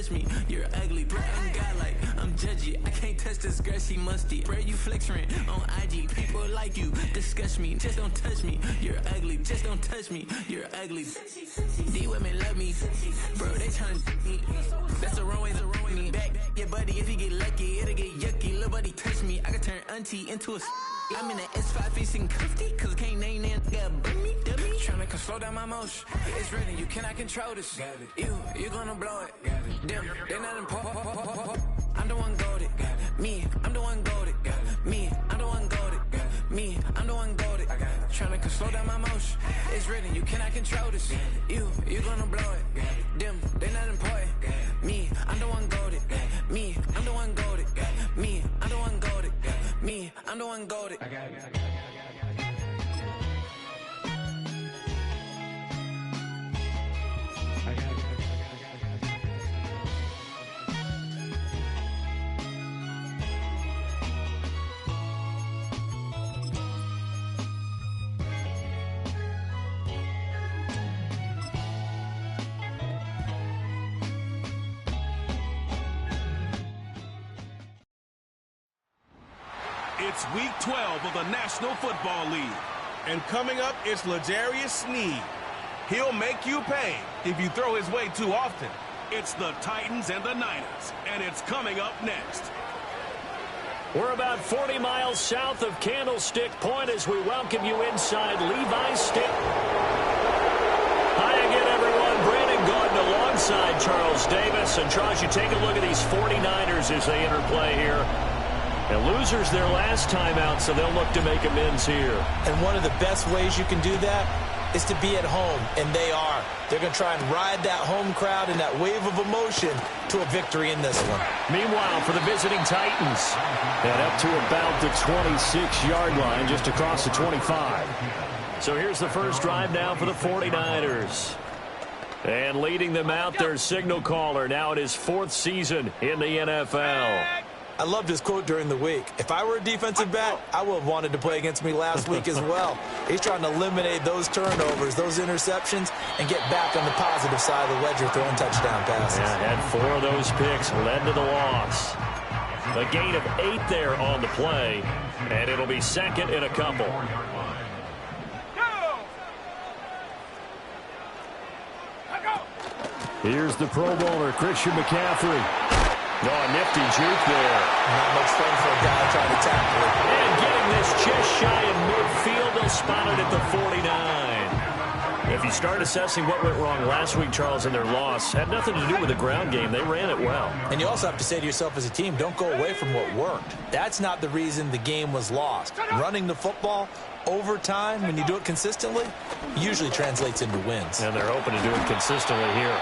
touch me, you're ugly. Bro, I'm godlike, I'm judgy. I can't touch this girl, she musty. Bro, you flexing on IG. People like you disgust me. Just don't touch me, you're ugly. Just don't touch me, you're ugly. These women love me, bro, they tryna me. That's the wrong way, the wrong way. Back your buddy, if you get lucky, it'll get yucky. Little buddy touch me, I can turn auntie into a I'm in an S5 facing comfy, cause I can't name that nigga bring me, dummy. Tryna slow down my motion. It's written, you cannot control this. You gonna blow it. Them, they're not important. I'm the one goated. Me, I'm the one goated. Me, I'm the one goated. Me, I'm the one goated. Tryna slow down my motion. It's written, you cannot control this. You gonna blow it. Them, they're not important. Me, I'm the one goated. Me, I'm the one goated. Me, I'm the one goated. Me, I'm the one goated. It's week 12 of the National Football League. And coming up, it's L'Jarius Sneed. He'll make you pay if you throw his way too often. It's the Titans and the Niners, and it's coming up next. We're about 40 miles south of Candlestick Point as we welcome you inside Levi's Stadium. Hi again, everyone. Brandon Gaudin alongside Charles Davis. And Charles, you take a look at these 49ers as they interplay here. And losers their last time out, so they'll look to make amends here. And one of the best ways you can do that is to be at home, and they are. They're going to try and ride that home crowd and that wave of emotion to a victory in this one. Meanwhile, for the visiting Titans, and up to about the 26-yard line, just across the 25. So here's the first drive now for the 49ers. And leading them out, their signal caller, now in his 4th season in the NFL. I loved his quote during the week. If I were a defensive back, I would have wanted to play against me last week as well. He's trying to eliminate those turnovers, those interceptions, and get back on the positive side of the ledger throwing touchdown passes. Yeah, had 4 of those picks, led to the loss. A gain of 8 there on the play, and it'll be second in a couple. Here's the Pro Bowler, Christian McCaffrey. Oh, nifty juke there. Not much fun for a guy trying to tackle it. And getting this just shy of midfield, they'll spot it at the 49. If you start assessing what went wrong last week, Charles, in their loss, had nothing to do with the ground game. They ran it well. And you also have to say to yourself as a team, don't go away from what worked. That's not the reason the game was lost. Running the football over time, when you do it consistently, usually translates into wins. And they're open to do it consistently here.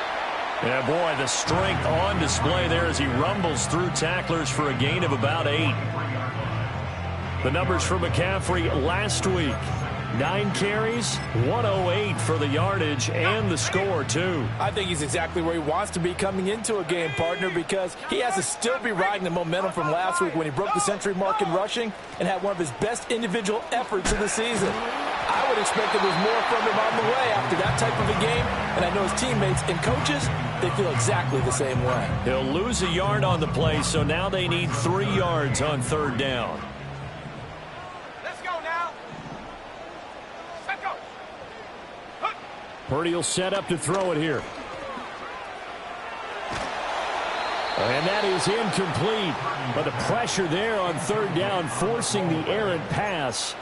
Yeah, boy, the strength on display there as he rumbles through tacklers for a gain of about 8. The numbers for McCaffrey last week. 9 carries, 108 for the yardage and the score, too. I think he's exactly where he wants to be coming into a game, partner, because he has to still be riding the momentum from last week when he broke the century mark in rushing and had one of his best individual efforts of the season. I would expect that there's more from him on the way after that type of a game, and I know his teammates and coaches, they feel exactly the same way. He'll lose a yard on the play, so now they need 3 yards on 3rd down. Let's go now. Let's go. Purdy will set up to throw it here. And that is incomplete. But the pressure there on 3rd down, forcing the errant pass.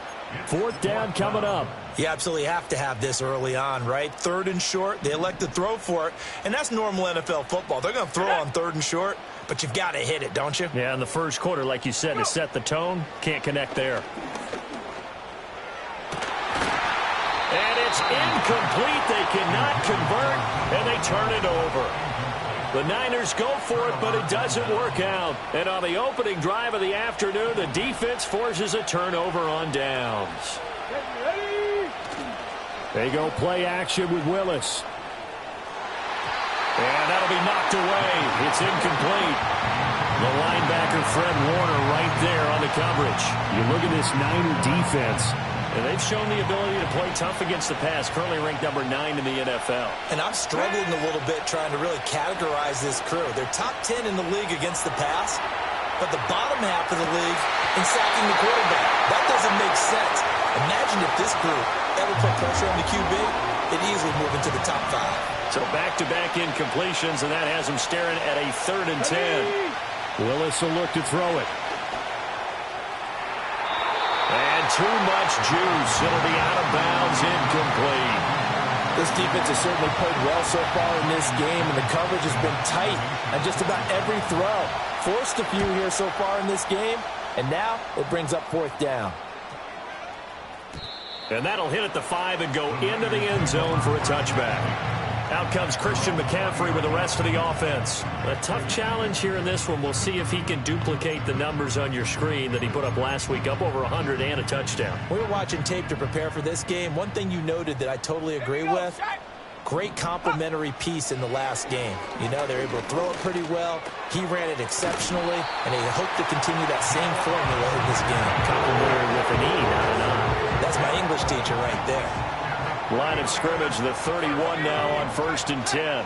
4th down coming up. You absolutely have to have this early on, right? 3rd and short, they elect to throw for it, and that's normal NFL football. They're going to throw on 3rd and short, but you've got to hit it, don't you? Yeah, in the first quarter, like you said, to set the tone, can't connect there. And it's incomplete. They cannot convert, and they turn it over. The Niners go for it, but it doesn't work out. And on the opening drive of the afternoon, the defense forces a turnover on downs. They go play action with Willis. And that'll be knocked away. It's incomplete. The linebacker, Fred Warner, right there on the coverage. You look at this Niner defense, And they've shown the ability to play tough against the pass, currently ranked number 9 in the NFL. And I'm struggling a little bit trying to really categorize this crew. They're top 10 in the league against the pass, but the bottom half of the league in sacking the quarterback. That doesn't make sense. Imagine if this group ever put pressure on the QB, it'd easily move into the top 5. So back-to-back incompletions, and that has him staring at a 3rd and 10. Willis will look to throw it. And too much juice. It'll be out of bounds, incomplete. This defense has certainly played well so far in this game, and the coverage has been tight on just about every throw. Forced a few here so far in this game, and now it brings up 4th down. And that'll hit at the 5 and go into the end zone for a touchback. Out comes Christian McCaffrey with the rest of the offense. A tough challenge here in this one. We'll see if he can duplicate the numbers on your screen that he put up last week, up over 100 and a touchdown. We were watching tape to prepare for this game. One thing you noted that I totally agree with, great complementary piece in the last game. You know, they're able to throw it pretty well. He ran it exceptionally, and they hope to continue that same formula in this game. Complementary with an E, not an I. That's my English teacher right there. Line of scrimmage, the 31 now on 1st and 10.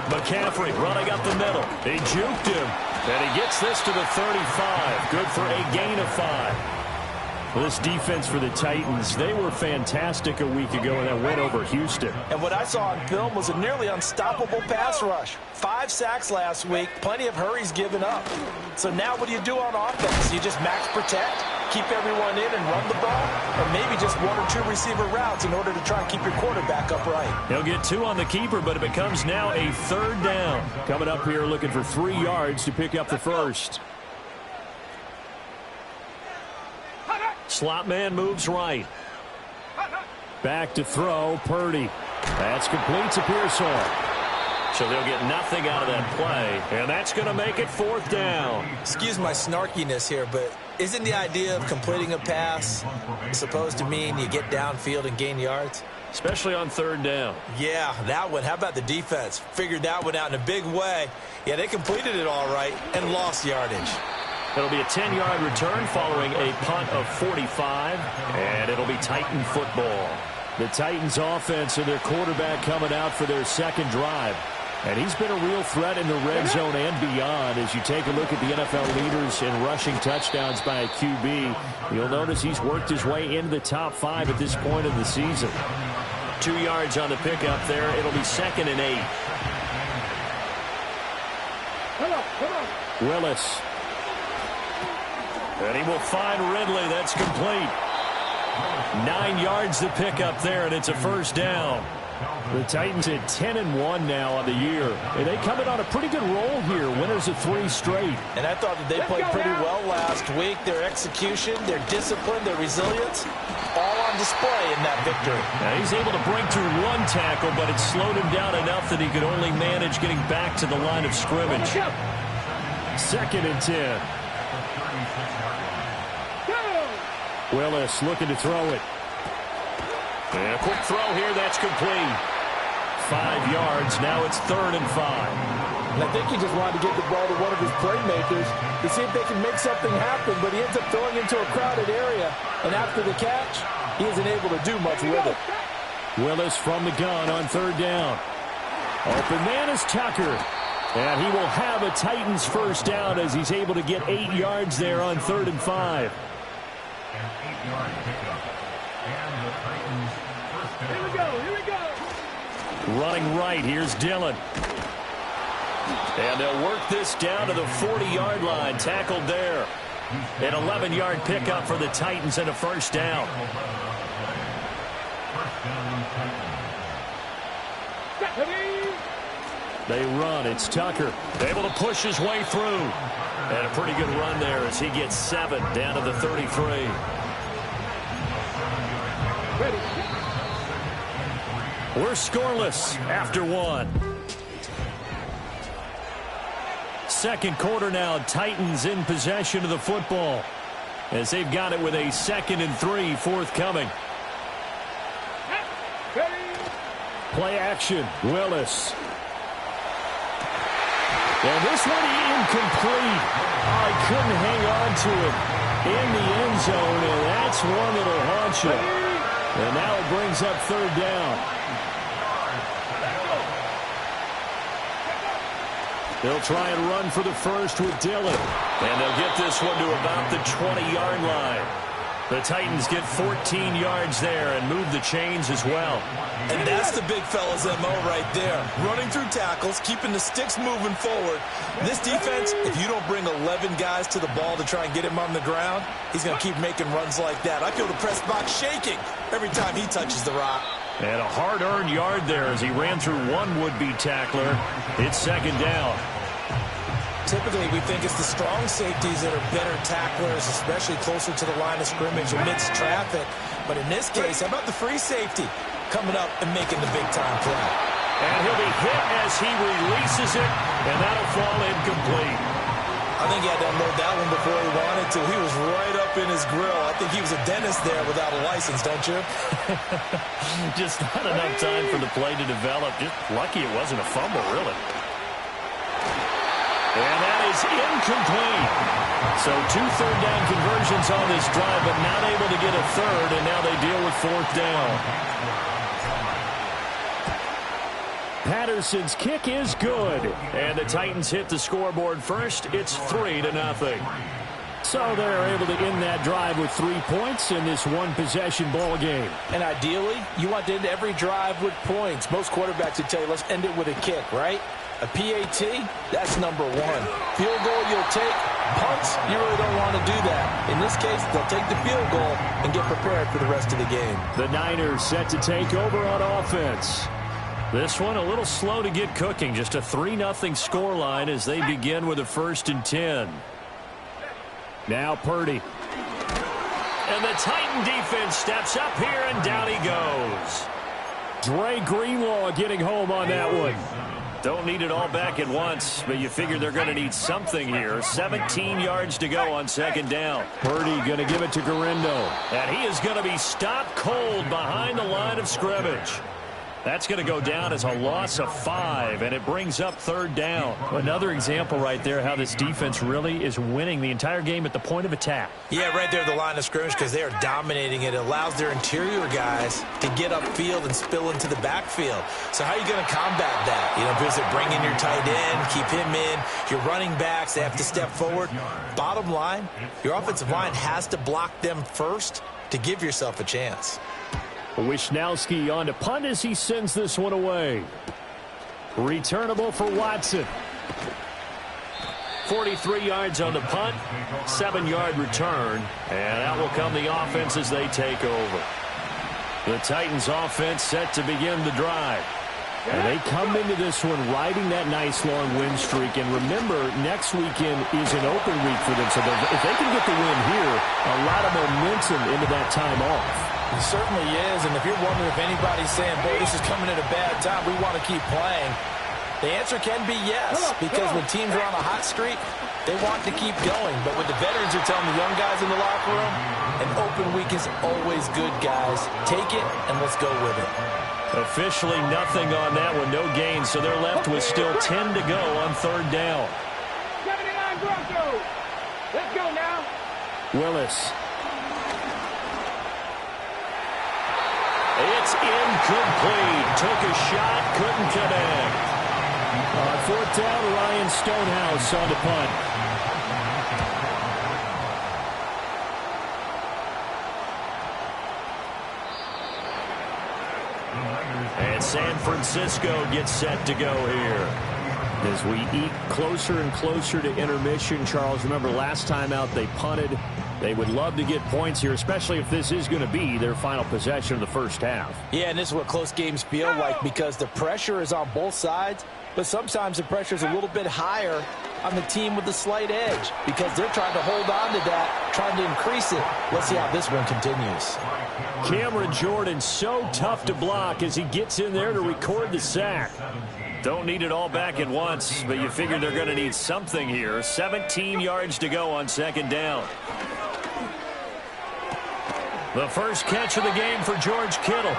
McCaffrey running up the middle. He juked him, and he gets this to the 35. Good for a gain of 5. Well, this defense for the Titans, they were fantastic a week ago in that win over Houston. And what I saw on film was a nearly unstoppable pass rush. 5 sacks last week, plenty of hurries given up. So now what do you do on offense? You just max protect, keep everyone in and run the ball, or maybe just 1 or 2 receiver routes in order to try and keep your quarterback upright. He'll get 2 on the keeper, but it becomes now a 3rd down. Coming up here looking for 3 yards to pick up the first. Slot man moves right. Back to throw, Purdy. That's complete to Pearsall. So they'll get nothing out of that play, and that's going to make it 4th down. Excuse my snarkiness here, but isn't the idea of completing a pass supposed to mean you get downfield and gain yards? Especially on 3rd down. Yeah, that one. How about the defense? Figured that one out in a big way. Yeah, they completed it all right and lost yardage. It'll be a 10-yard return following a punt of 45, and it'll be Titan football. The Titans offense and their quarterback coming out for their 2nd drive. And he's been a real threat in the red zone and beyond. As you take a look at the NFL leaders in rushing touchdowns by a QB, you'll notice he's worked his way into the top 5 at this point of the season. 2 yards on the pickup there. It'll be 2nd and 8. Willis. And he will find Ridley. That's complete. 9 yards to pick up there, and it's a 1st down. The Titans at 10-1 now on the year. And they come in on a pretty good roll here. Winners of 3 straight. And I thought that they played pretty well last week. Their execution, their discipline, their resilience, all on display in that victory. Now he's able to break through 1 tackle, but it slowed him down enough that he could only manage getting back to the line of scrimmage. 2nd and 10. Willis looking to throw it. And a quick throw here, that's complete. 5 yards, now it's 3rd and 5. And I think he just wanted to get the ball to one of his playmakers to see if they can make something happen, but he ends up throwing into a crowded area. And after the catch, he isn't able to do much with it. Willis from the gun on 3rd down. Open man is Tucker. And he will have a Titans 1st down as he's able to get 8 yards there on 3rd and 5. Here we go. Running right, here's Dillon. And they'll work this down to the 40-yard line, tackled there. An 11-yard pickup for the Titans and a 1st down. They run, it's Tucker. Able to push his way through. And a pretty good run there as he gets 7 down to the 33. We're scoreless after 1. 2nd quarter now, Titans in possession of the football as they've got it with a 2nd and 3 forthcoming. Play action, Willis. And this one incomplete. Oh, he couldn't hang on to it. in the end zone, and that's one that'll haunt you. And now it brings up third down. They'll try and run for the first with Dillon. And they'll get this one to about the 20-yard line. The Titans get 14 yards there and move the chains as well. And that's the big fella's MO right there. Running through tackles, keeping the sticks moving forward. This defense, if you don't bring 11 guys to the ball to try and get him on the ground, he's going to keep making runs like that. I feel the press box shaking every time he touches the rock. And a hard-earned yard there as he ran through one would-be tackler. It's second down. Typically, we think it's the strong safeties that are better tacklers, especially closer to the line of scrimmage amidst traffic. But in this case, how about the free safety coming up and making the big-time play? And he'll be hit as he releases it, and that'll fall incomplete. I think he had to unload that one before he wanted to. He was right up in his grill. I think he was a dentist there without a license, don't you? Just not enough time for the play to develop. Just lucky it wasn't a fumble, really. And that is incomplete. So 2 third-down conversions on this drive, but not able to get a third, and now they deal with fourth down. Patterson's kick is good. And the Titans hit the scoreboard first. It's 3-0. So they're able to end that drive with 3 points in this one-possession ball game. And ideally, you want to end every drive with points. Most quarterbacks would tell you, let's end it with a kick, right? A PAT, that's number 1. Field goal you'll take. Punts, you really don't want to do that. In this case, they'll take the field goal and get prepared for the rest of the game. The Niners set to take over on offense. This one a little slow to get cooking. Just a 3-0 scoreline as they begin with a 1st and 10. Now Purdy. And the Titan defense steps up here, and down he goes. Dre Greenlaw getting home on that one. Don't need it all back at once, but you figure they're going to need something here. 17 yards to go on second down. Purdy going to give it to Garindo. And he is going to be stopped cold behind the line of scrimmage. That's going to go down as a loss of 5, and it brings up third down. Another example right there how this defense really is winning the entire game at the point of attack. Yeah, right there at the line of scrimmage because they are dominating it. It allows their interior guys to get upfield and spill into the backfield. So how are you going to combat that? You know, because they bring in your tight end, keep him in. Your running backs, they have to step forward. Bottom line, your offensive line has to block them first to give yourself a chance. Wisnowski on to punt as he sends this one away. Returnable for Watson. 43 yards on the punt, 7-yard return, and that will come the offense as they take over. The Titans offense set to begin the drive. And they come into this one riding that nice long win streak. And remember, next weekend is an open week for them. So if they can get the win here, a lot of momentum into that time off. It certainly is, and if you're wondering if anybody's saying, boy, this is coming at a bad time, we want to keep playing, the answer can be yes, because when teams are on a hot streak, they want to keep going. But what the veterans are telling the young guys in the locker room, an open week is always good, guys. Take it, and let's go with it. Officially nothing on that one, no gain, so they're left with still 10 to go on third down. 79 Broncos. Let's go now. Willis. It's incomplete. Took a shot, couldn't connect. On fourth down, Ryan Stonehouse on the punt. And San Francisco gets set to go here. As we eat closer and closer to intermission, Charles, remember last time out they punted. They would love to get points here, especially if this is going to be their final possession of the first half. Yeah, and this is what close games feel like because the pressure is on both sides, but sometimes the pressure is a little bit higher on the team with the slight edge because they're trying to hold on to that, trying to increase it. Let's see how this one continues. Cameron Jordan so tough to block as he gets in there to record the sack. Don't need it all back at once, but you figure they're going to need something here. 17 yards to go on second down. The first catch of the game for George Kittle.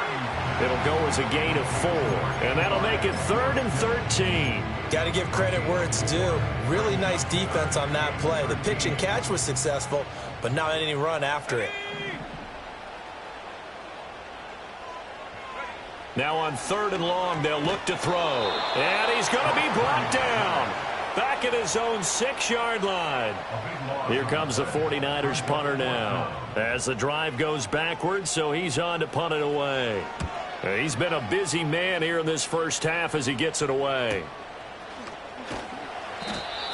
It'll go as a gain of 4, and that'll make it 3rd and 13. Got to give credit where it's due. Really nice defense on that play. The pitch and catch was successful, but not any run after it. Now on 3rd and long, they'll look to throw. And he's going to be brought down. Back at his own 6-yard line. Here comes the 49ers punter now. As the drive goes backwards, so he's on to punt it away. He's been a busy man here in this first half as he gets it away.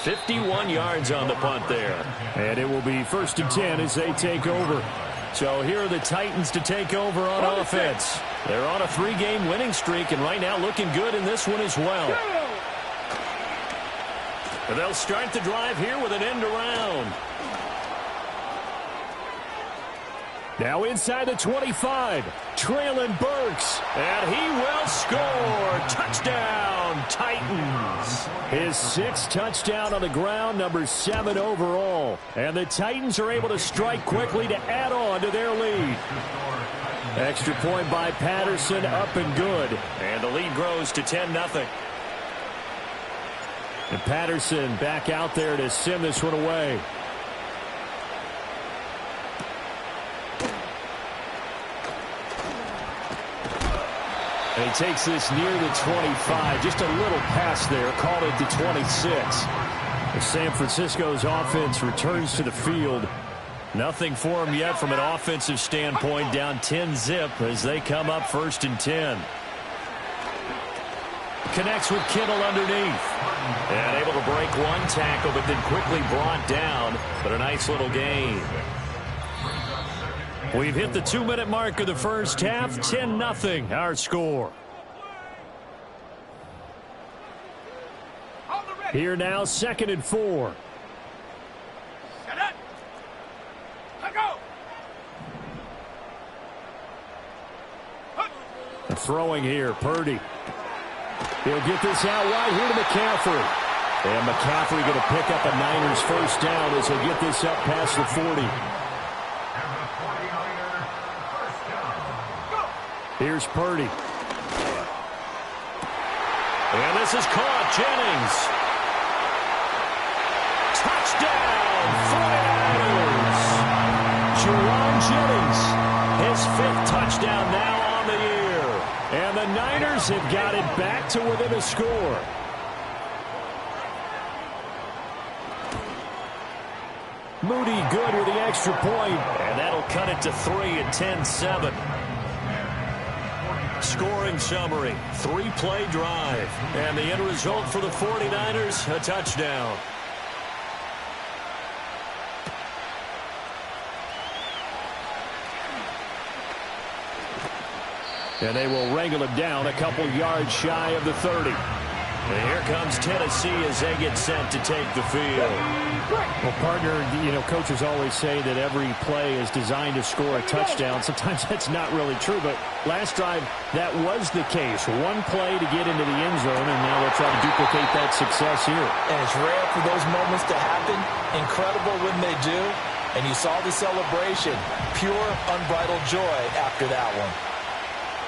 51 yards on the punt there. And it will be 1st and 10 as they take over. So here are the Titans to take over on offense. They're on a 3-game winning streak, and right now looking good in this one as well. And they'll start the drive here with an end around. Now inside the 25, Treylon Burks, and he will score. Touchdown, Titans. His 6th touchdown on the ground, number 7 overall. And the Titans are able to strike quickly to add on to their lead. Extra point by Patterson, up and good. And the lead grows to 10-0. And Patterson back out there to send this one away. And he takes this near the 25. Just a little pass there. Called it the 26. As San Francisco's offense returns to the field. Nothing for him yet from an offensive standpoint. Down 10-zip as they come up 1st and 10. Connects with Kittle underneath. And able to break one tackle, but then quickly brought down. But a nice little gain. We've hit the 2-minute mark of the first half. 10-0 our score. Here now, 2nd and 4. Throwing here, Purdy. He'll get this out wide here to McCaffrey. And McCaffrey going to pick up a Niners first down as he'll get this up past the 40. Here's Purdy. And this is caught. Jennings. Touchdown, 49ers. Juwan Jennings, his 5th touchdown now on the year. And the Niners have got it back to within a score. Moody good with the extra point. And that'll cut it to 3 at 10-7. Scoring summary, 3-play drive. And the end result for the 49ers, a touchdown. And they will wrangle it down a couple yards shy of the 30. And here comes Tennessee as they get set to take the field. Well, partner, you know, coaches always say that every play is designed to score a touchdown. Sometimes that's not really true, but last drive, that was the case. One play to get into the end zone, and now they'll try to duplicate that success here. And it's rare for those moments to happen. Incredible when they do. And you saw the celebration. Pure, unbridled joy after that one.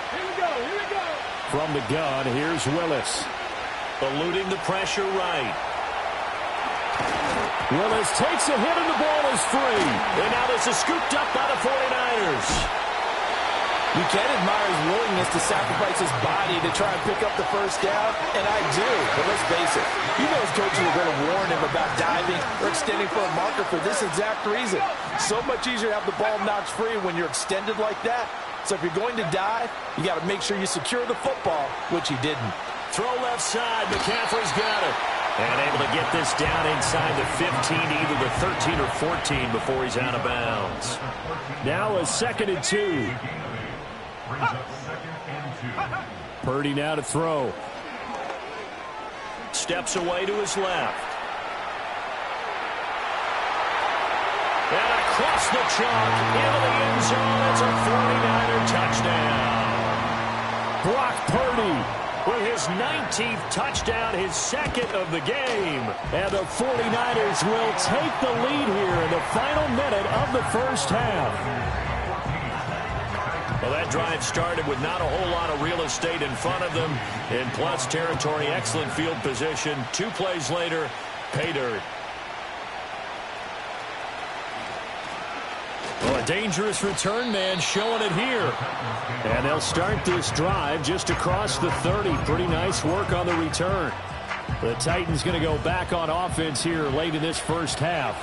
Here we go, here we go. From the gun, here's Willis. Eluding the pressure right. Willis takes a hit and the ball is free. And now this is scooped up by the 49ers. You can admire his willingness to sacrifice his body to try and pick up the first down, and I do. But let's face it, you know his coaches are going to warn him about diving or extending for a marker for this exact reason. So much easier to have the ball knocked free when you're extended like that. So if you're going to dive, you got to make sure you secure the football, which he didn't. Throw left side. McCaffrey's got it. And able to get this down inside the 15, either the 13 or 14 before he's out of bounds. Now a 2nd and 2. Purdy now to throw. Steps away to his left. And across the chalk into the end zone. It's a 49er touchdown. Brock Purdy with his 19th touchdown, his 2nd of the game. And the 49ers will take the lead here in the final minute of the first half. Well, that drive started with not a whole lot of real estate in front of them. In plus territory, excellent field position. 2 plays later, pay dirt. Well, a dangerous return man showing it here. And they'll start this drive just across the 30. Pretty nice work on the return. The Titans going to go back on offense here late in this first half.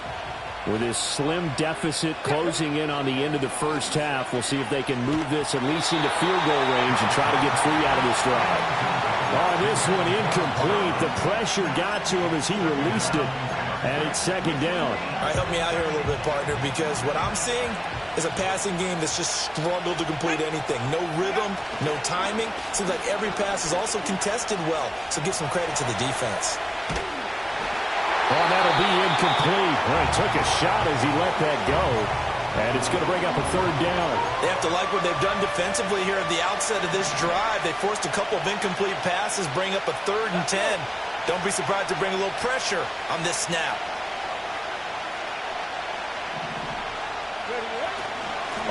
With this slim deficit closing in on the end of the first half, we'll see if they can move this at least into field goal range and try to get 3 out of this drive. Oh, this one incomplete. The pressure got to him as he released it, and it's second down. All right, help me out here a little bit, partner, because what I'm seeing is a passing game that's just struggled to complete anything. No rhythm, no timing. Seems like every pass is also contested well, so give some credit to the defense. Oh, that'll be incomplete. Well, he took a shot as he let that go. And it's going to bring up a third down. They have to like what they've done defensively here at the outset of this drive. They forced a couple of incomplete passes, bring up a 3rd and 10. Don't be surprised to bring a little pressure on this snap.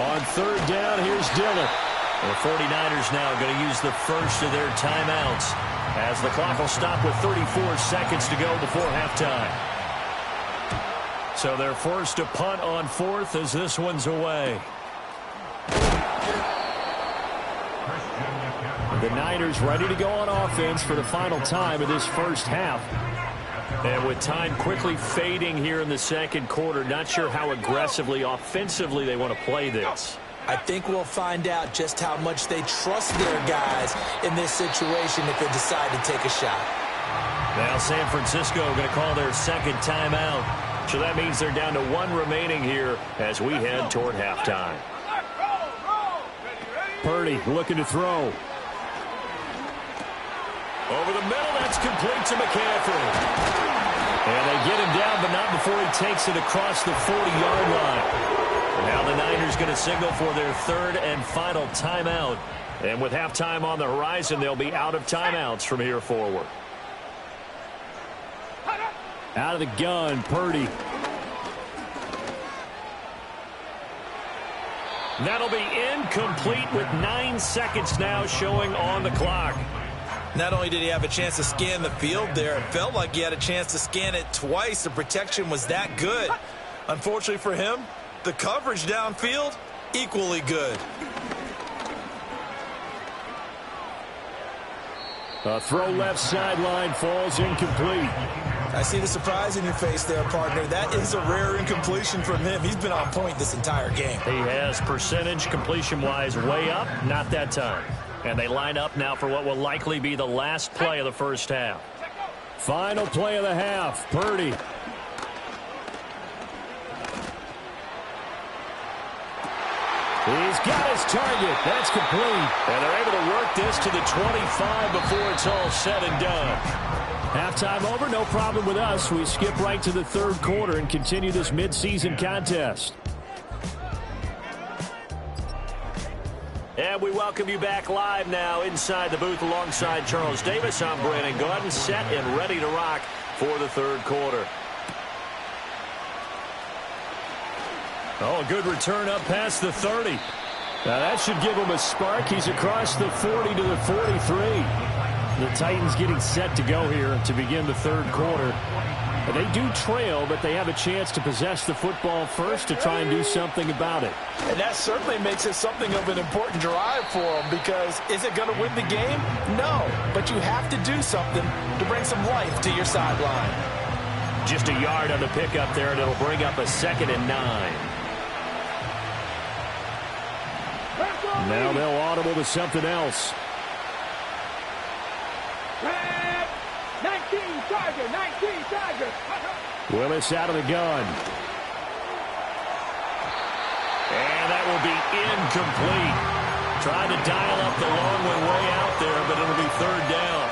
On 3rd down, here's Dillon. The 49ers now going to use the first of their timeouts as the clock will stop with 34 seconds to go before halftime. So they're forced to punt on 4th as this one's away. The Niners ready to go on offense for the final time of this first half. And with time quickly fading here in the second quarter, not sure how aggressively, offensively they want to play this. I think we'll find out just how much they trust their guys in this situation if they decide to take a shot. Now San Francisco going to call their second timeout. So that means they're down to 1 remaining here as we head toward halftime. Purdy looking to throw. Over the middle, that's complete to McCaffrey. And they get him down, but not before he takes it across the 40-yard line. Now the Niners going to signal for their 3rd and final timeout. And with halftime on the horizon, they'll be out of timeouts from here forward. Out of the gun, Purdy. That'll be incomplete with 9 seconds now showing on the clock. Not only did he have a chance to scan the field there, it felt like he had a chance to scan it twice. The protection was that good. Unfortunately for him, the coverage downfield, equally good. A throw left sideline falls incomplete. I see the surprise in your face there, partner. That is a rare incompletion from him. He's been on point this entire game. He has percentage completion-wise way up, not that time. And they line up now for what will likely be the last play of the first half. Final play of the half, Purdy. He's got his target. That's complete. And they're able to work this to the 25 before it's all said and done. Halftime over, no problem with us. We skip right to the 3rd quarter and continue this midseason contest. And we welcome you back live now inside the booth alongside Charles Davis. I'm Brandon Gaudin, set and ready to rock for the 3rd quarter. Oh, a good return up past the 30. Now that should give him a spark. He's across the 40 to the 43. The Titans getting set to go here to begin the 3rd quarter. They do trail, but they have a chance to possess the football first to try and do something about it. And that certainly makes it something of an important drive for them, because is it going to win the game? No, but you have to do something to bring some life to your sideline. Just a yard on the pickup there, and it'll bring up a 2nd and 9. Now they'll audible to something else. 19 Tiger. Willis out of the gun. And that will be incomplete. Trying to dial up the long one way out there, but it'll be 3rd down.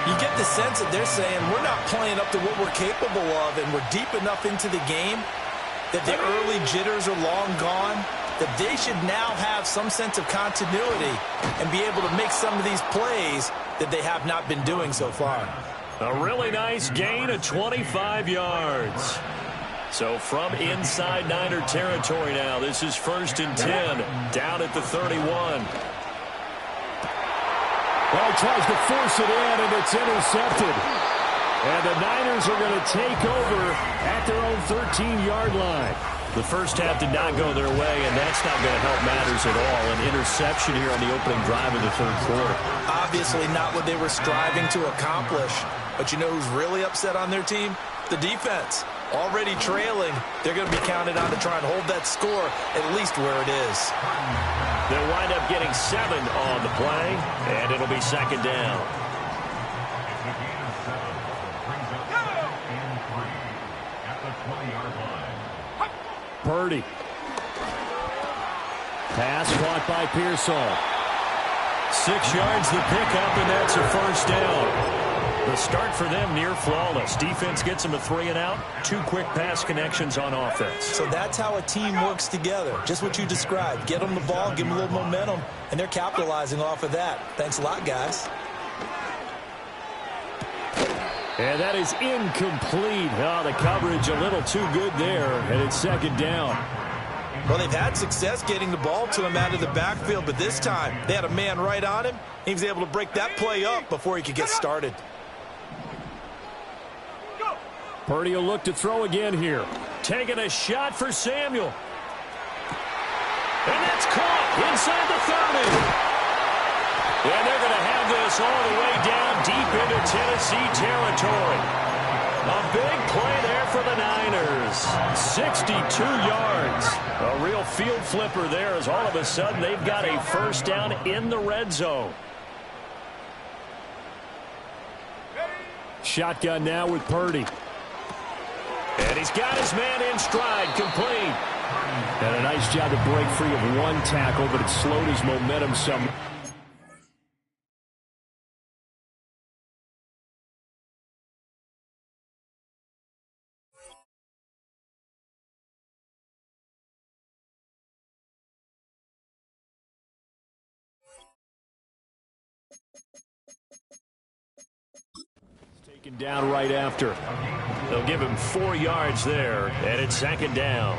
You get the sense that they're saying we're not playing up to what we're capable of, and we're deep enough into the game that the early jitters are long gone, that they should now have some sense of continuity and be able to make some of these plays that they have not been doing so far. A really nice gain of 25 yards. So from inside Niner territory now, this is 1st and 10, down at the 31. Well, he tries to force it in, and it's intercepted. And the Niners are going to take over at their own 13-yard line. The first half did not go their way, and that's not going to help matters at all. An interception here on the opening drive of the third quarter. Obviously not what they were striving to accomplish. But you know who's really upset on their team? The defense. Already trailing, they're going to be counted on to try and hold that score at least where it is. They'll wind up getting 7 on the play, and it'll be second down. Purdy. Pass caught by Pearsall. 6 yards the pickup, and that's a first down. The start for them near flawless. Defense gets them a 3 and out. 2 quick pass connections on offense. So that's how a team works together. Just what you described. Get them the ball, give them a little momentum, and they're capitalizing off of that. Thanks a lot, guys. And that is incomplete. Oh, the coverage a little too good there, and it's second down. Well, they've had success getting the ball to him out of the backfield, but this time they had a man right on him. He was able to break that play up before he could get started. Purdy will look to throw again here. Taking a shot for Samuel. And that's caught inside the 30. And they're going to have this all the way down deep into Tennessee territory. A big play there for the Niners. 62 yards. A real field flipper there as all of a sudden they've got a first down in the red zone. Shotgun now with Purdy. And he's got his man in stride, complete. And a nice job to break free of 1 tackle, but it slowed his momentum some. Taken down right after. They'll give him 4 yards there, and it's second down.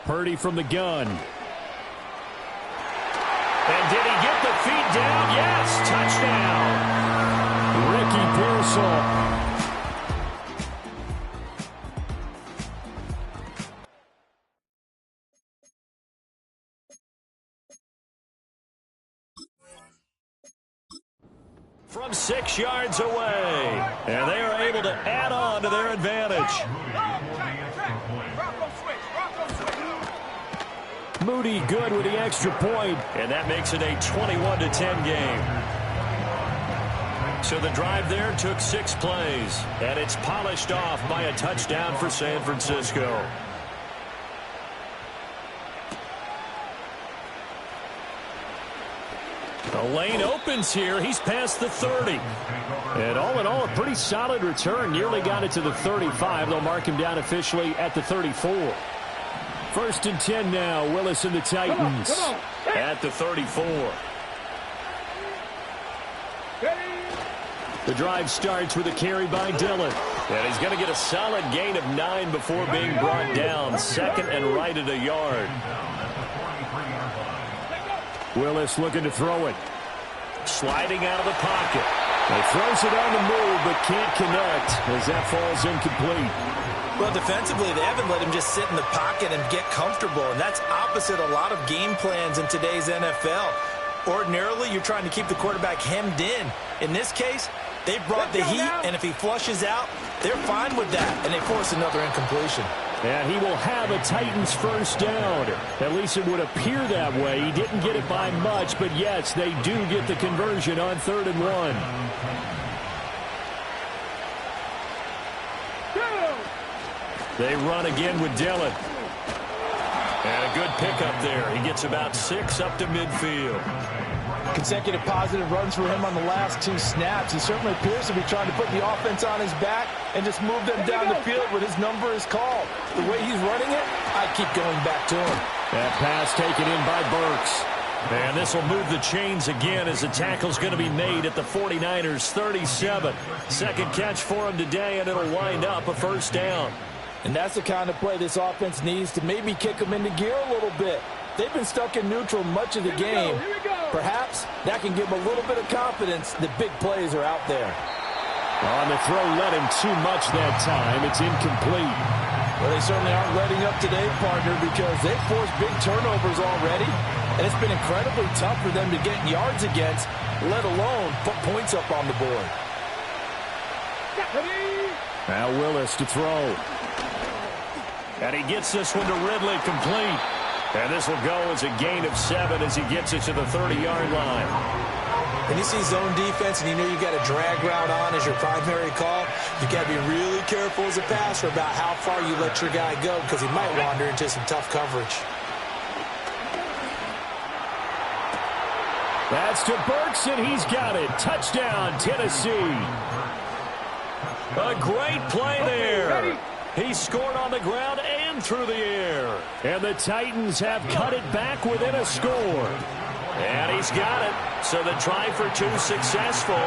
Purdy from the gun. And did he get the feet down? Yes, touchdown. Ricky Pearsall. From 6 yards away. And they are able to add on to their advantage. Moody good with the extra point. And that makes it a 21-10 game. So the drive there took 6 plays, and it's polished off by a touchdown for San Francisco. The lane opens here. He's past the 30. And all in all, a pretty solid return. Nearly got it to the 35. They'll mark him down officially at the 34. First and 10 now. Willis and the Titans at the 34. The drive starts with a carry by Dillon. And he's going to get a solid gain of 9 before being brought down. Second and right at a yard. Willis looking to throw it. Sliding out of the pocket. He throws it on the move but can't connect as that falls incomplete. Well, defensively, they haven't let him just sit in the pocket and get comfortable, and that's opposite a lot of game plans in today's NFL. Ordinarily, you're trying to keep the quarterback hemmed in. In this case, they brought the heat, and if he flushes out, they're fine with that, and they force another incompletion. And he will have a Titans first down. At least it would appear that way. He didn't get it by much, but yes, they do get the conversion on 3rd and 1. They run again with Dillon. And a good pickup there. He gets about 6 up to midfield. Consecutive positive runs for him on the last 2 snaps. He certainly appears to be trying to put the offense on his back and just move them down the field when his number is called. The way he's running it, I keep going back to him. That pass taken in by Burks. And this will move the chains again as the tackle's going to be made at the 49ers 37. Second catch for him today, and it'll wind up a first down. And that's the kind of play this offense needs to maybe kick them into gear a little bit. They've been stuck in neutral much of the game. Perhaps that can give them a little bit of confidence that big plays are out there. On the throw, led him too much that time. It's incomplete. Well, they certainly aren't letting up today, partner, because they've forced big turnovers already. And it's been incredibly tough for them to get yards against, let alone put points up on the board. Now Willis to throw. And he gets this one to Ridley, complete. And this will go as a gain of 7 as he gets it to the 30-yard line. When you see zone defense and you know you got a drag route on as your primary call, you got to be really careful as a passer about how far you let your guy go because he might wander into some tough coverage. That's to Burks, and he's got it. Touchdown, Tennessee. A great play there. He scored on the ground and through the air. And the Titans have cut it back within a score. And he's got it. So the try for 2 successful.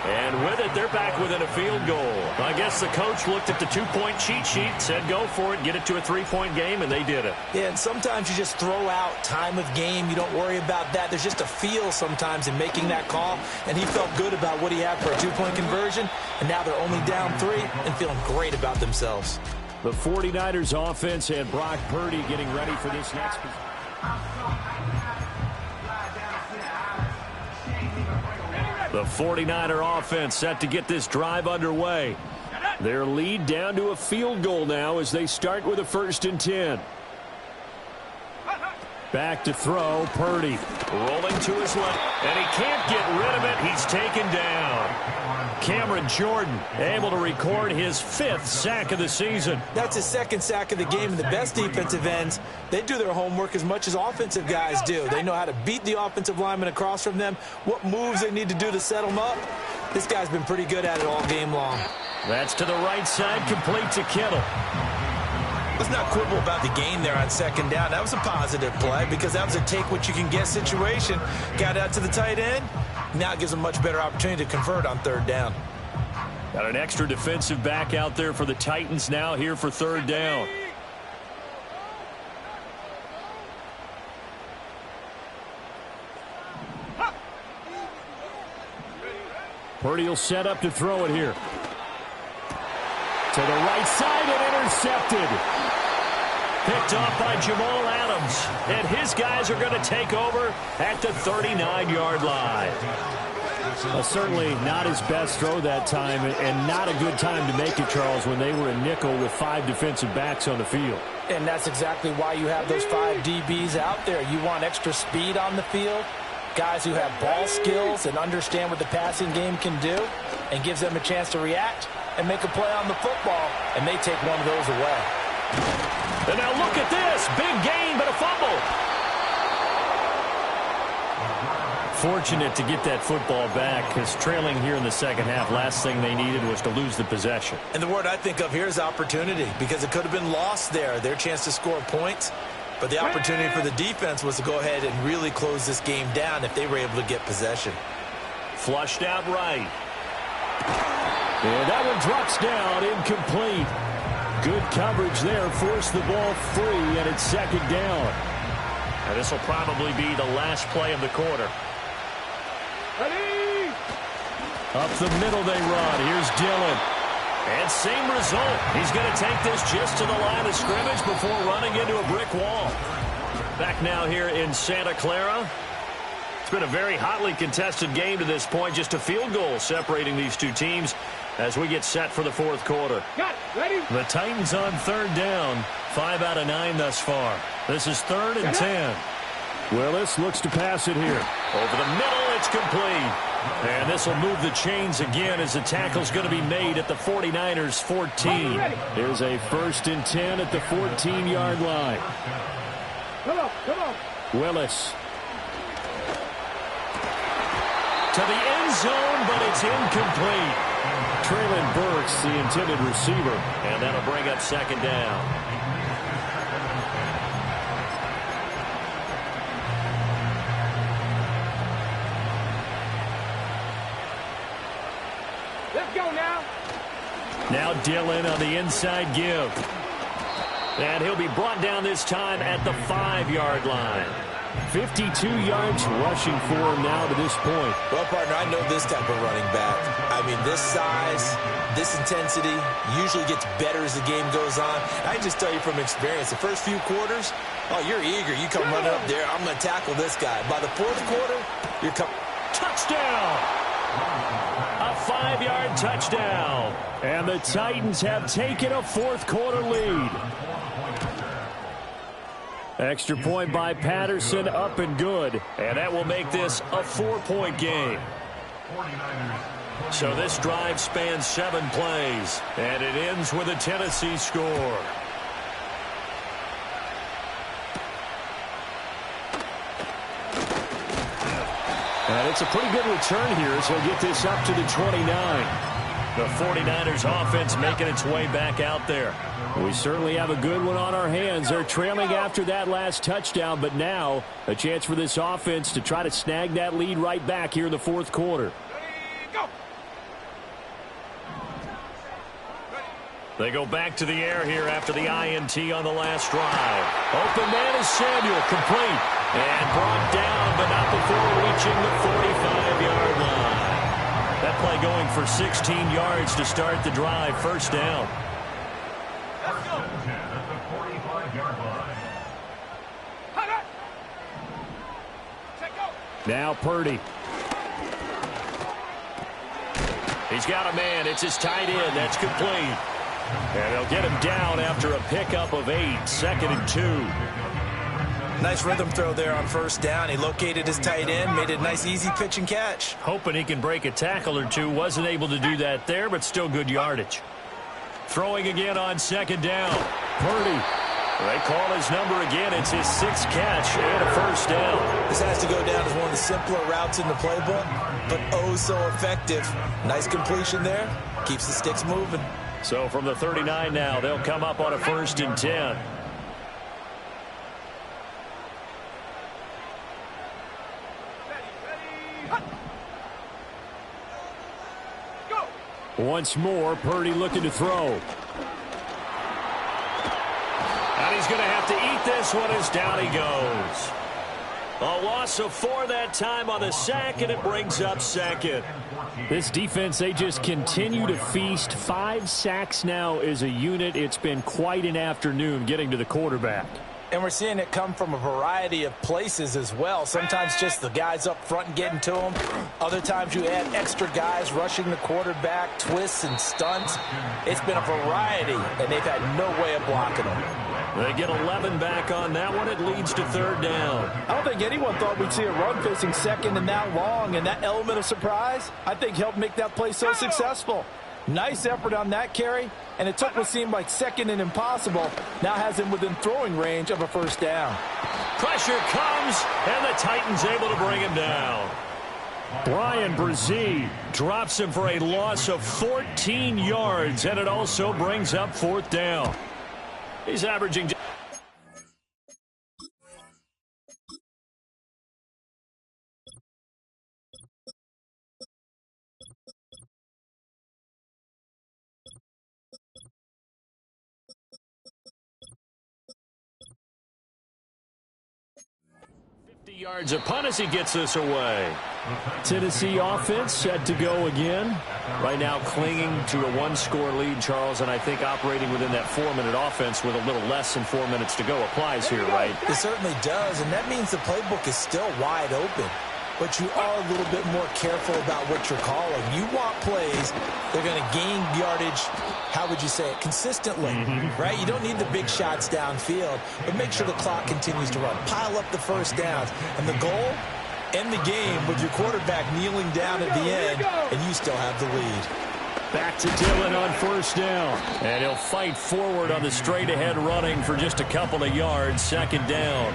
And with it, they're back within a field goal. I guess the coach looked at the 2-point cheat sheet, said go for it, get it to a 3-point game, and they did it. Yeah, and sometimes you just throw out time of game. You don't worry about that. There's just a feel sometimes in making that call, and he felt good about what he had for a 2-point conversion, and now they're only down 3 and feeling great about themselves. The 49ers offense and Brock Purdy getting ready for this next position. The 49er offense set to get this drive underway. Their lead down to a field goal now as they start with a 1st and 10. Back to throw, Purdy. Rolling to his left, and he can't get rid of it. He's taken down. Cameron Jordan able to record his 5th sack of the season. That's his 2nd sack of the game, and the best defensive ends, they do their homework as much as offensive guys do. They know how to beat the offensive lineman across from them, what moves they need to do to set them up. This guy's been pretty good at it all game long. That's to the right side, complete to Kittle. Let's not quibble about the gain there on 2nd down. That was a positive play because that was a take-what-you-can-get situation. Got out to the tight end. Now it gives them a much better opportunity to convert on 3rd down. Got an extra defensive back out there for the Titans now here for 3rd down. Purdy will set up to throw it here. To the right side and intercepted. Picked off by Jamal Adams. And his guys are going to take over at the 39-yard line. Well, certainly not his best throw that time, and not a good time to make it, Charles, when they were in nickel with 5 defensive backs on the field. And that's exactly why you have those 5 DBs out there. You want extra speed on the field, guys who have ball skills and understand what the passing game can do, and gives them a chance to react and make a play on the football, and they take one of those away. And now look at this. Big gain, but a fumble. Fortunate to get that football back because trailing here in the 2nd half, last thing they needed was to lose the possession. And the word I think of here is opportunity because it could have been lost there, their chance to score points. But the opportunity for the defense was to go ahead and really close this game down if they were able to get possession. Flushed out right. And that one drops down, incomplete. Good coverage there, forced the ball free, and it's 2nd down. And this will probably be the last play of the quarter. Ready? Up the middle they run. Here's Dillon. And same result. He's going to take this just to the line of scrimmage before running into a brick wall. Back now here in Santa Clara. It's been a very hotly contested game to this point. Just a field goal separating these two teams as we get set for the 4th quarter. Got it. Ready? The Titans on 3rd down. 5 out of 9 thus far. This is 3rd and 10. Willis looks to pass it here. Over the middle, it's complete. And this will move the chains again as the tackle's going to be made at the 49ers 14. There's a 1st and 10 at the 14-yard line. Come on, come on. Willis. To the end zone, but it's incomplete. Treylon Burks, the intended receiver, and that'll bring up 2nd down. Let's go now. Now Dillon on the inside give. And he'll be brought down this time at the 5-yard line. 52 yards rushing for him now to this point. Well, partner, I know this type of running back. I mean, this size, this intensity usually gets better as the game goes on. I can just tell you from experience, the first few quarters, oh, you're eager. You come running up there, I'm going to tackle this guy. By the fourth quarter, you're coming. Touchdown! A 5-yard touchdown. And the Titans have taken a fourth-quarter lead. Extra point by Patterson, up and good. And that will make this a 4-point game. So this drive spans 7 plays. And it ends with a Tennessee score. And it's a pretty good return here as he'll get this up to the 29. The 49ers offense making its way back out there. We certainly have a good one on our hands. They're trailing after that last touchdown, but now a chance for this offense to try to snag that lead right back here in the fourth quarter. They go back to the air here after the INT on the last drive. Open man is Samuel, complete. And brought down, but not before reaching the 45-yard line. That play going for 16 yards to start the drive. First down. Now Purdy. He's got a man. It's his tight end. That's complete. And they'll get him down after a pickup of 8. 2nd and 2. Nice rhythm throw there on first down. He located his tight end, made it a nice easy pitch and catch. Hoping he can break a tackle or two. Wasn't able to do that there, but still good yardage. Throwing again on 2nd down. Purdy. They call his number again. It's his 6th catch and a first down. This has to go down as one of the simpler routes in the playbook, but oh so effective. Nice completion there. Keeps the sticks moving. So from the 39 now, they'll come up on a 1st and 10. Once more, Purdy looking to throw. And he's going to have to eat this one as down he goes. A loss of 4 that time on the sack, and it brings up 2nd. This defense, they just continue to feast. 5 sacks now as a unit. It's been quite an afternoon getting to the quarterback. And we're seeing it come from a variety of places as well. Sometimes just the guys up front and getting to them. Other times you add extra guys rushing the quarterback, twists and stunts. It's been a variety, and they've had no way of blocking them. They get 11 back on that one. It leads to 3rd down. I don't think anyone thought we'd see a run facing 2nd and that long, and that element of surprise, I think, helped make that play so successful. Nice effort on that carry, and it took what seemed like 2nd and impossible. Now has him within throwing range of a 1st down. Pressure comes, and the Titans able to bring him down. Bryan Bresee drops him for a loss of 14 yards, and it also brings up 4th down. He's averaging... yards a punt as he gets this away. Tennessee offense set to go again. Right now clinging to a 1-score lead, Charles, and I think operating within that 4-minute offense with a little less than 4 minutes to go applies here, right? It certainly does, and that means the playbook is still wide open. But you are a little bit more careful about what you're calling. You want plays, they're going to gain yardage, how would you say it, consistently, right? You don't need the big shots downfield, but make sure the clock continues to run. Pile up the first downs. And the goal, end the game with your quarterback kneeling down at the end, and you still have the lead. Back to Dillon on 1st down. And he'll fight forward on the straight-ahead running for just a couple of yards. 2nd down.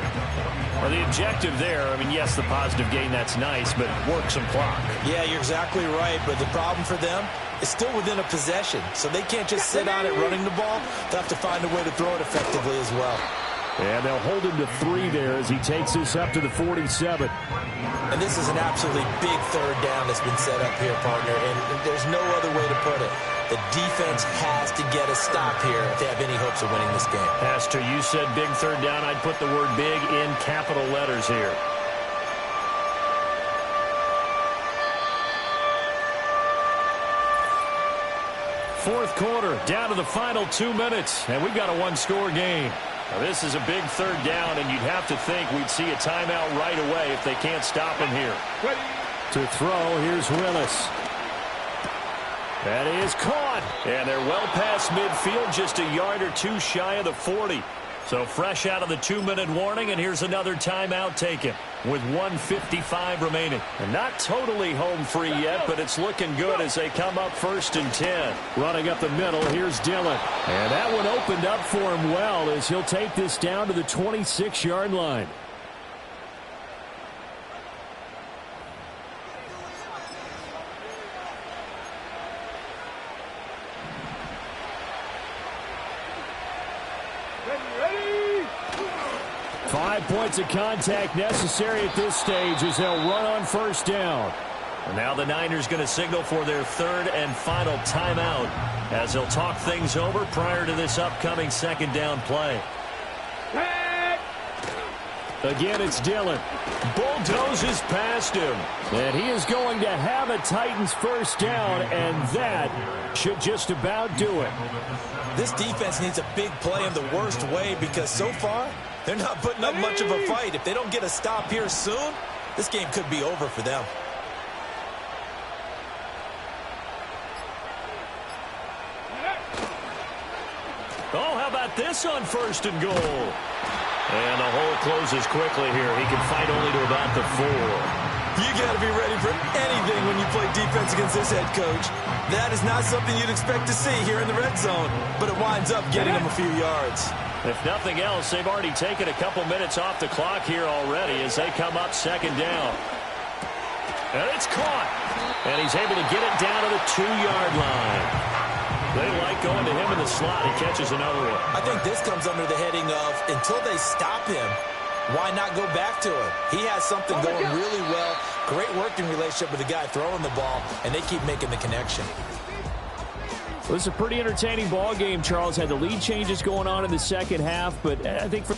Well, the objective there, I mean, yes, the positive gain, that's nice, but work some clock. Yeah, you're exactly right, but the problem for them is still within a possession. So they can't just sit on it running the ball. They'll have to find a way to throw it effectively as well. And they'll hold him to 3 there as he takes this up to the 47. And this is an absolutely big 3rd down that's been set up here, partner, and there's no other way to put it. The defense has to get a stop here if they have any hopes of winning this game. Pastor, you said big third down. I'd put the word big in capital letters here. Fourth quarter, down to the final 2 minutes, and we've got a one-score game. Now, this is a big third down, and you'd have to think we'd see a timeout right away if they can't stop him here. To throw, here's Willis. That is caught, and they're well past midfield, just a yard or two shy of the 40. So fresh out of the 2-minute warning, and here's another timeout taken with 1:55 remaining. And not totally home free yet, but it's looking good as they come up 1st and 10. Running up the middle, here's Dillon. And that one opened up for him well as he'll take this down to the 26-yard line. Ready? 5 points of contact necessary at this stage as they'll run on first down. And now the Niners going to signal for their third and final timeout as they'll talk things over prior to this upcoming second down play. Again, it's Dillon. Bulldozes past him. And he is going to have a Titans first down, and that should just about do it. This defense needs a big play in the worst way because so far, they're not putting up much of a fight. If they don't get a stop here soon, this game could be over for them. Oh, how about this on 1st and goal? And the hole closes quickly here. He can fight only to about the 4. You got to be ready for anything when you play defense against this head coach. That is not something you'd expect to see here in the red zone, but it winds up getting him a few yards. If nothing else, they've already taken a couple minutes off the clock here already as they come up 2nd down. And it's caught. And he's able to get it down to the 2-yard line. They like going to him in the slot. He catches another one. I think this comes under the heading of until they stop him, why not go back to him? He has something going really well. Great working relationship with the guy throwing the ball, and they keep making the connection. Well, this is a pretty entertaining ball game, Charles. Had the lead changes going on in the second half, but I think for